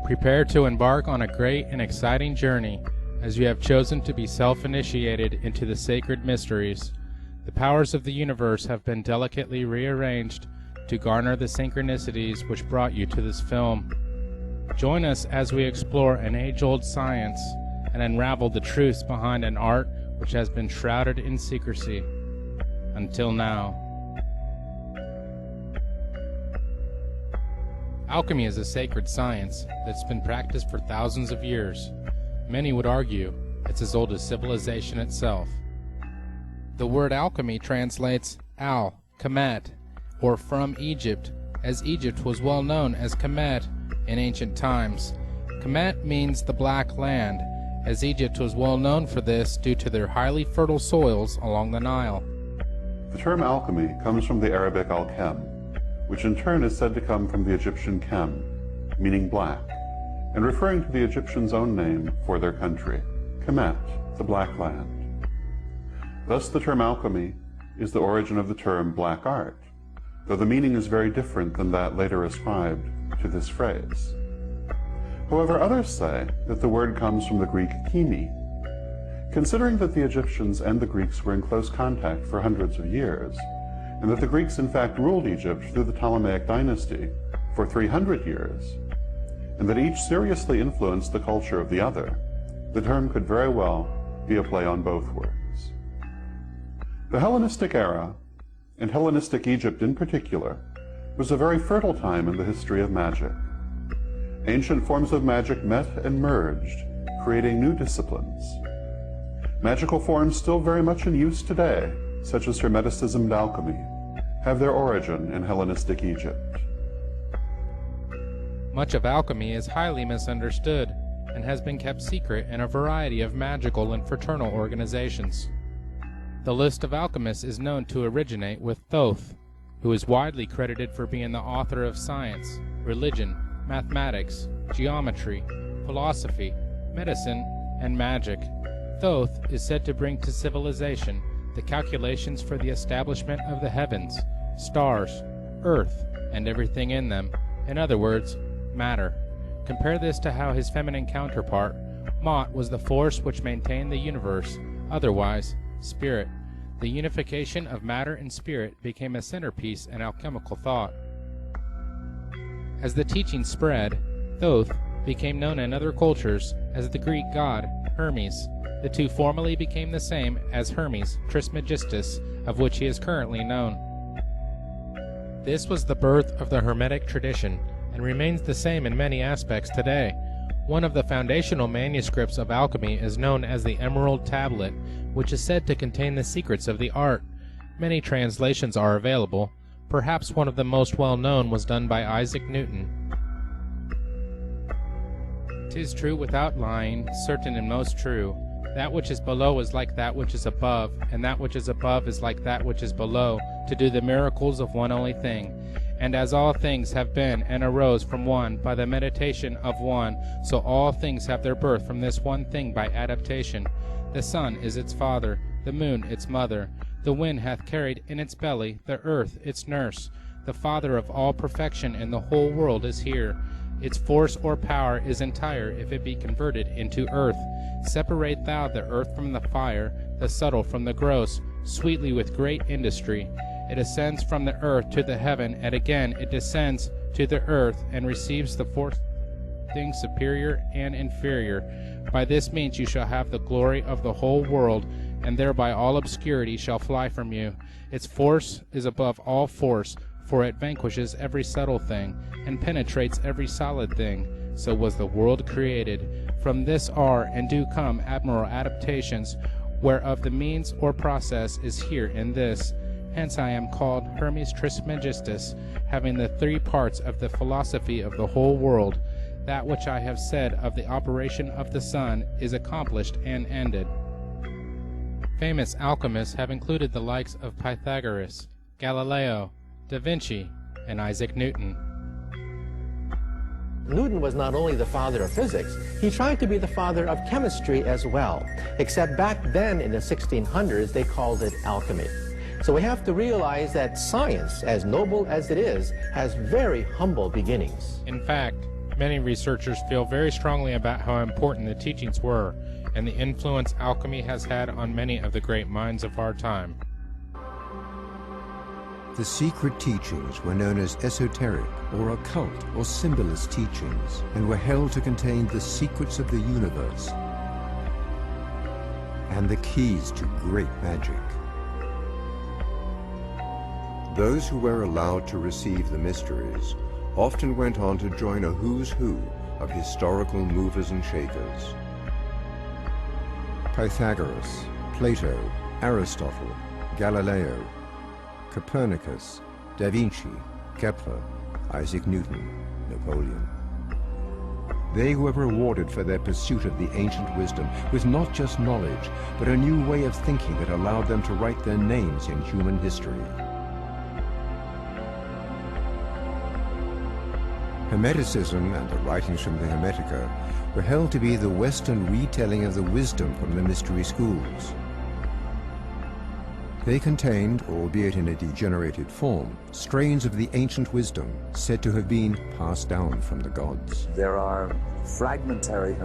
Prepare to embark on a great and exciting journey, as you have chosen to be self-initiated into the sacred mysteries. The powers of the universe have been delicately rearranged to garner the synchronicities which brought you to this film. Join us as we explore an age-old science and unravel the truths behind an art which has been shrouded in secrecy until now. Alchemy is a sacred science that's been practiced for thousands of years. Many would argue it's as old as civilization itself. The word alchemy translates al, Kemet, or from Egypt, as Egypt was well known as Kemet in ancient times. Kemet means the black land, as Egypt was well known for this due to their highly fertile soils along the Nile. The term alchemy comes from the Arabic al-Chem, which in turn is said to come from the Egyptian Chem, meaning black, and referring to the Egyptians' own name for their country, Kemet, the Black Land. Thus the term alchemy is the origin of the term black art, though the meaning is very different than that later ascribed to this phrase. However, others say that the word comes from the Greek chemi. Considering that the Egyptians and the Greeks were in close contact for hundreds of years, and that the Greeks in fact ruled Egypt through the Ptolemaic dynasty for 300 years, and that each seriously influenced the culture of the other, the term could very well be a play on both words. The Hellenistic era, and Hellenistic Egypt in particular, was a very fertile time in the history of magic. Ancient forms of magic met and merged, creating new disciplines. Magical forms still very much in use today, such as Hermeticism and alchemy, have their origin in Hellenistic Egypt. Much of alchemy is highly misunderstood and has been kept secret in a variety of magical and fraternal organizations. The list of alchemists is known to originate with Thoth, who is widely credited for being the author of science, religion, mathematics, geometry, philosophy, medicine, and magic. Thoth is said to bring to civilization the calculations for the establishment of the heavens, stars, earth, and everything in them. In other words, matter. Compare this to how his feminine counterpart, Mot, was the force which maintained the universe, otherwise, spirit. The unification of matter and spirit became a centerpiece in alchemical thought. As the teaching spread, Thoth became known in other cultures as the Greek god Hermes. The two formally became the same as Hermes Trismegistus, of which he is currently known. This was the birth of the Hermetic tradition, and remains the same in many aspects today. One of the foundational manuscripts of alchemy is known as the Emerald Tablet, which is said to contain the secrets of the art. Many translations are available. Perhaps one of the most well-known was done by Isaac Newton. "'Tis true without lying, certain and most true. That which is below is like that which is above, and that which is above is like that which is below, to do the miracles of one only thing. And as all things have been and arose from one by the meditation of one, so all things have their birth from this one thing by adaptation. The sun is its father, the moon its mother. The wind hath carried in its belly, the earth its nurse. The father of all perfection in the whole world is here. Its force or power is entire if it be converted into earth. Separate thou the earth from the fire, the subtle from the gross, sweetly with great industry. It ascends from the earth to the heaven, and again it descends to the earth, and receives the fourth things superior and inferior. By this means you shall have the glory of the whole world, and thereby all obscurity shall fly from you. Its force is above all force, for it vanquishes every subtle thing, and penetrates every solid thing. So was the world created. From this are and do come admirable adaptations, whereof the means or process is here in this. Hence I am called Hermes Trismegistus, having the three parts of the philosophy of the whole world. That which I have said of the operation of the sun is accomplished and ended." Famous alchemists have included the likes of Pythagoras, Galileo, Da Vinci, and Isaac Newton. Newton was not only the father of physics, he tried to be the father of chemistry as well. Except back then in the 1600s, they called it alchemy. So we have to realize that science, as noble as it is, has very humble beginnings. In fact, Many researchers feel very strongly about how important the teachings were and the influence alchemy has had on many of the great minds of our time. The secret teachings were known as esoteric or occult or symbolist teachings and were held to contain the secrets of the universe and the keys to great magic. Those who were allowed to receive the mysteries often went on to join a who's who of historical movers and shakers. Pythagoras, Plato, Aristotle, Galileo, Copernicus, Da Vinci, Kepler, Isaac Newton, Napoleon. They were rewarded for their pursuit of the ancient wisdom with not just knowledge, but a new way of thinking that allowed them to write their names in human history. Hermeticism and the writings from the Hermetica were held to be the Western retelling of the wisdom from the mystery schools. They contained, albeit in a degenerated form, strains of the ancient wisdom said to have been passed down from the gods. There are fragmentary